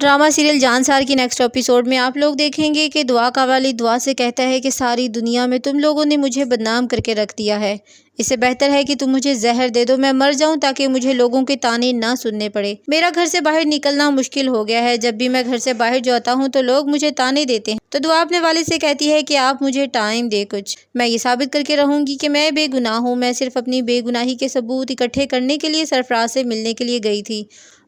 Drama serial جانسار کی next episode میں آپ لوگ دیکھیں گے کہ دعا کا والد دعا سے کہتا ہے کہ ساری دنیا میں تم لوگوں نے مجھے بدنام کر کے رکھ دیا ہے، اس سے بہتر ہے کہ تم مجھے زہر دے دو، میں مر جاؤں تاکہ مجھے لوگوں کے طعنے نہ سننے پڑے۔ میرا گھر سے باہر نکلنا مشکل ہو گیا ہے، جب بھی میں گھر سے باہر جاتا ہوں تو لوگ مجھے طعنے دیتے ہیں۔ تو دعا اپنے والد سے کہتی ہے کہ آپ مجھے ٹائم دے کچھ، میں یہ ثابت کر کے رہوں گی کہ میں بے گناہ ہوں۔ میں صرف اپنی بے گناہی کے ثبوت اکٹھے کرنے کے لیے سرفراز سے ملنے کے لیے گئی تھی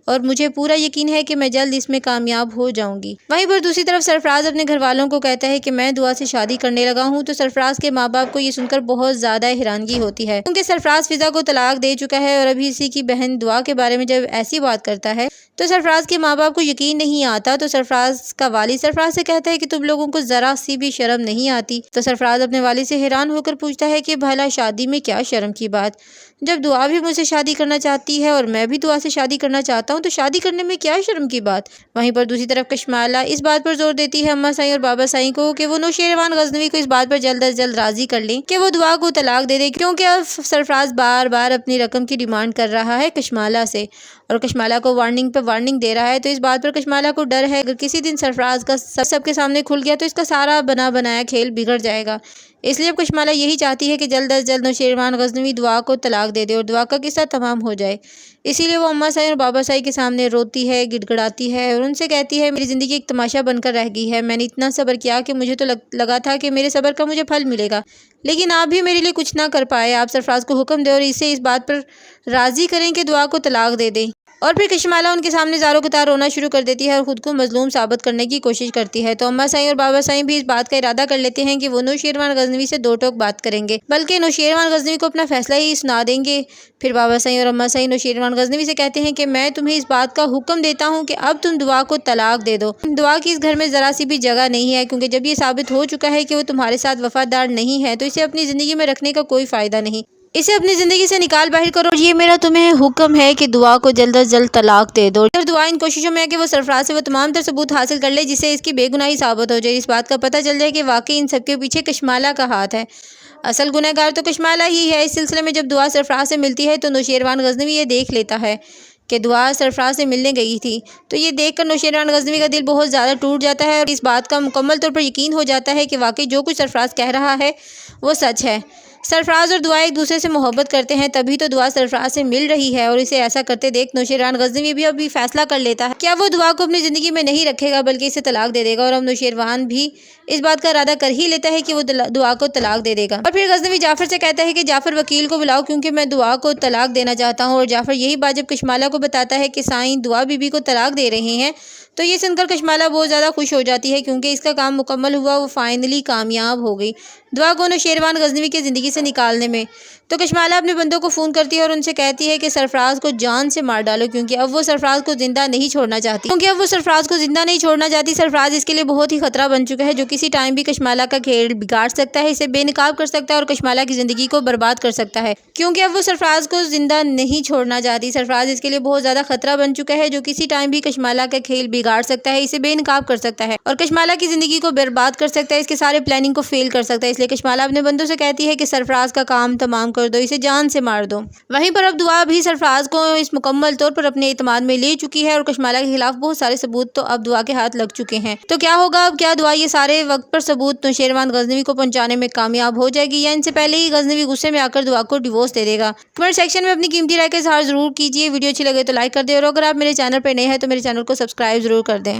اور مجھے پورا یقین ہے کہ میں جلد اس میں کامیاب ہو جاؤں گی۔ وہیں پر دوسری طرف سرفراز اپنے گھر والوں کو کہتا ہے کہ میں دعا سے شادی کرنے لگا ہوں۔ تو سرفراز کے ماں باپ کو یہ سن کر بہت زیادہ حیرانگی ہوتی ہے، کیونکہ سرفراز فضا کو طلاق دے چکا ہے اور ابھی اسی کی بہن دعا کے بارے میں جب ایسی بات کرتا ہے تو سرفراز کے ماں باپ کو یقین نہیں آتا۔ تو سرفراز کا والد سرفراز سے کہتا ہے کہ تم لوگوں کو ذرا سی بھی شرم نہیں آتی۔ تو سرفراز اپنے والد سے حیران ہو کر پوچھتا ہے کہ بھلا شادی میں کیا شرم کی بات، جب دعا بھی مجھ سے شادی کرنا چاہتی ہے اور میں بھی دعا سے شادی کرنا چاہتا ہوں تو شادی کرنے میں کیا شرم کی بات۔ وہیں پر دوسری طرف کشمالہ اس بات پر زور دیتی ہے اماں سائیں اور بابا سائیں کو کہ وہ نوشیروان غزنوی کو اس بات پر جلد از جلد راضی کر لیں کہ وہ دعا کو طلاق دے دے، کیونکہ اب سرفراز بار بار اپنی رقم کی ڈیمانڈ کر رہا ہے کشمالہ سے اور کشمالہ کو وارننگ پہ وارننگ دے رہا ہے۔ تو اس بات پر کشمالہ کو ڈر ہے اگر کسی دن سرفراز کا سب کے سامنے کھل گیا تو اس کا سارا بنا بنایا کھیل بگڑ جائے گا، اس لیے اب کشمالہ یہی چاہتی ہے کہ جلد از جلد نوشیروان غزنوی دعا کو طلاق دے دے اور دعا کا قصہ تمام ہو جائے۔ اسی لیے وہ اماں سائیں اور بابا سائیں کے سامنے روتی ہے، گڑ گڑاتی ہے اور ان سے کہتی ہے میری زندگی ایک تماشا بن کر رہ گئی ہے، میں نے اتنا صبر کیا کہ مجھے تو لگا تھا کہ میرے صبر کا مجھے پھل ملے گا، لیکن آپ بھی میرے لیے کچھ نہ کر پائے۔ آپ سرفراز کو حکم دیں اور اسے اس بات پر راضی کریں کہ دعا کو طلاق دے دیں۔ اور پھر کشمالہ ان کے سامنے زاروں قطار رونا شروع کر دیتی ہے اور خود کو مظلوم ثابت کرنے کی کوشش کرتی ہے۔ تو اماں سائیں اور بابا سائیں بھی اس بات کا ارادہ کر لیتے ہیں کہ وہ نوشیروان غزنوی سے دو ٹوک بات کریں گے، بلکہ نوشیروان غزنوی کو اپنا فیصلہ ہی سنا دیں گے۔ پھر بابا سائیں اور اماں سائیں نوشیروان غزنوی سے کہتے ہیں کہ میں تمہیں اس بات کا حکم دیتا ہوں کہ اب تم دعا کو طلاق دے دو۔ دعا کی اس گھر میں ذرا سی بھی جگہ نہیں ہے، کیونکہ جب یہ ثابت ہو چکا ہے کہ وہ تمہارے ساتھ وفادار نہیں ہے تو اسے اپنی زندگی میں رکھنے کا کوئی فائدہ نہیں، اسے اپنی زندگی سے نکال باہر کرو اور یہ میرا تمہیں حکم ہے کہ دعا کو جلد از جلد طلاق دے دو۔ اور دعا ان کوششوں میں ہے کہ وہ سرفراز سے وہ تمام تر ثبوت حاصل کر لے جس سے اس کی بے گناہی ثابت ہو جائے، اس بات کا پتہ چل جائے کہ واقعی ان سب کے پیچھے کشمالہ کا ہاتھ ہے، اصل گنہگار تو کشمالہ ہی ہے۔ اس سلسلے میں جب دعا سرفراز سے ملتی ہے تو نوشیروان غزنوی یہ دیکھ لیتا ہے کہ دعا سرفراز سے ملنے گئی تھی، تو یہ دیکھ کر نوشیروان غزنوی کا دل بہت زیادہ ٹوٹ جاتا ہے اور اس بات کا مکمل طور پر یقین ہو جاتا ہے کہ واقعی جو کچھ سرفراز کہہ رہا ہے وہ سچ ہے۔ سرفراز اور دعا ایک دوسرے سے محبت کرتے ہیں، تبھی تو دعا سرفراز سے مل رہی ہے اور اسے ایسا کرتے دیکھ نوشیروان غزنوی بھی ابھی فیصلہ کر لیتا ہے کیا وہ دعا کو اپنی زندگی میں نہیں رکھے گا بلکہ اسے طلاق دے دے گا، اور اب نوشیروان بھی اس بات کا ارادہ کر ہی لیتا ہے کہ وہ دعا کو طلاق دے دے گا۔ اور پھر غزنوی جعفر سے کہتا ہے کہ جعفر وکیل کو بلاؤ کیونکہ میں دعا کو طلاق دینا چاہتا ہوں، اور جعفر یہی بات جب کشمالہ کو بتاتا ہے کہ سائیں دعا بی بی کو طلاق دے رہے ہیں تو یہ سن کر کشمالہ بہت زیادہ خوش ہو جاتی ہے کیونکہ اس کا کام مکمل ہوا، وہ فائنلی کامیاب ہو گئی دعا کو نوشیروان غزنوی کی زندگی سے نکالنے میں۔ تو کشمالہ اپنے بندوں کو فون کرتی ہے اور ان سے کہتی ہے کہ سرفراز کو جان سے مار ڈالو کیونکہ اب وہ سرفراز کو زندہ نہیں چھوڑنا چاہتی، سرفراز اس کے لیے بہت ہی خطرہ بن چکا ہے جو کسی ٹائم بھی کشمالہ کا کھیل بگاڑ سکتا ہے، اسے بے نقاب کر سکتا ہے اور کشمالہ کی زندگی کو برباد کر سکتا ہے، کیونکہ اب وہ سرفراز کو زندہ نہیں چھوڑنا چاہتی۔ سرفراز اس کے لیے بہت زیادہ خطرہ بن چکا ہے جو کسی ٹائم بھی کشمالہ کا کھیل بگاڑ سکتا ہے، اسے بے نقاب کر سکتا ہے اور کشمالہ کی زندگی کو برباد کر سکتا ہے، اس کے سارے پلاننگ کو فیل کر سکتا ہے، اس لیے کشمالہ اپنے بندوں سے کہتی ہے کہ سرفراز کا کام تمام کر دو، اسے جان سے مار دو۔ وہیں پر اب دعا بھی سرفراز کو اس مکمل طور پر اپنے اعتماد میں لے چکی ہے اور کشمالہ کے خلاف بہت سارے ثبوت تو اب دعا کے ہاتھ لگ چکے ہیں۔ تو کیا ہوگا اب، کیا دعا یہ سارے وقت پر ثبوت نوشیروان غزنوی کو پہنچانے میں کامیاب ہو جائے گی یا ان سے پہلے ہی غزنوی غصے میں آ کر دعا کو ڈیورس دے دے گا؟ کمنٹ سیکشن میں اپنی قیمتی رائے کا اظہار ضرور کیجیے، ویڈیو اچھی لگے تو لائک کر دیں اور اگر آپ میرے چینل پہ نئے ہیں تو میرے چینل کو سبسکرائب ضرور کر دیں۔